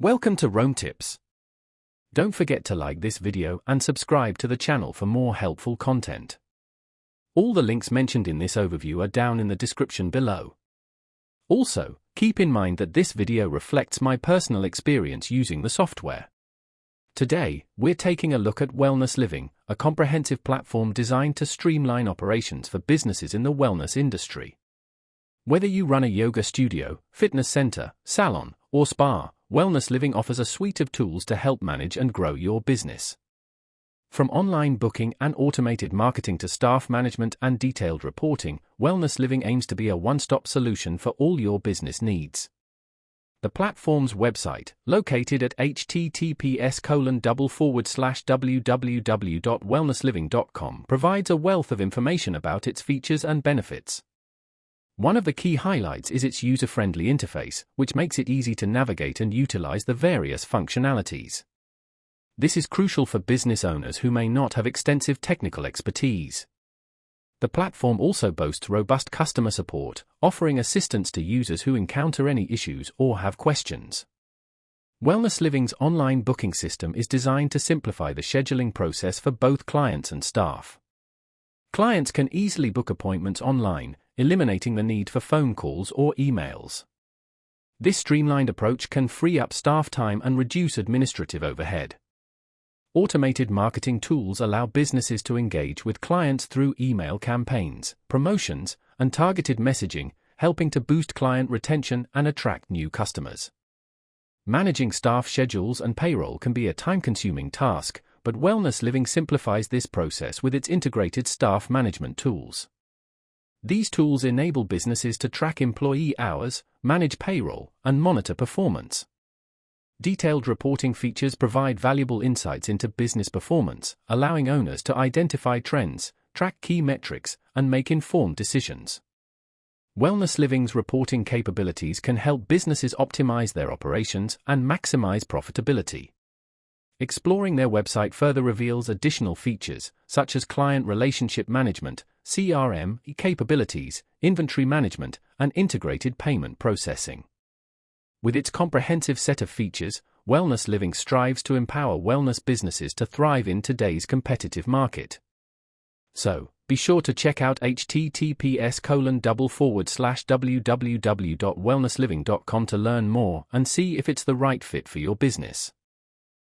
Welcome to Rome Tips. Don't forget to like this video and subscribe to the channel for more helpful content. All the links mentioned in this overview are down in the description below. Also, keep in mind that this video reflects my personal experience using the software. Today, we're taking a look at WellnessLiving, a comprehensive platform designed to streamline operations for businesses in the wellness industry. Whether you run a yoga studio, fitness center, salon, or spa, WellnessLiving offers a suite of tools to help manage and grow your business. From online booking and automated marketing to staff management and detailed reporting, WellnessLiving aims to be a one-stop solution for all your business needs. The platform's website, located at https://www.wellnessliving.com, provides a wealth of information about its features and benefits. One of the key highlights is its user-friendly interface, which makes it easy to navigate and utilize the various functionalities. This is crucial for business owners who may not have extensive technical expertise. The platform also boasts robust customer support, offering assistance to users who encounter any issues or have questions. WellnessLiving's online booking system is designed to simplify the scheduling process for both clients and staff. Clients can easily book appointments online, eliminating the need for phone calls or emails. This streamlined approach can free up staff time and reduce administrative overhead. Automated marketing tools allow businesses to engage with clients through email campaigns, promotions, and targeted messaging, helping to boost client retention and attract new customers. Managing staff schedules and payroll can be a time-consuming task, but WellnessLiving simplifies this process with its integrated staff management tools. These tools enable businesses to track employee hours, manage payroll, and monitor performance. Detailed reporting features provide valuable insights into business performance, allowing owners to identify trends, track key metrics, and make informed decisions. WellnessLiving's reporting capabilities can help businesses optimize their operations and maximize profitability. Exploring their website further reveals additional features, such as client relationship management, CRM capabilities, inventory management, and integrated payment processing. With its comprehensive set of features, WellnessLiving strives to empower wellness businesses to thrive in today's competitive market. So, be sure to check out https://www.wellnessliving.com to learn more and see if it's the right fit for your business.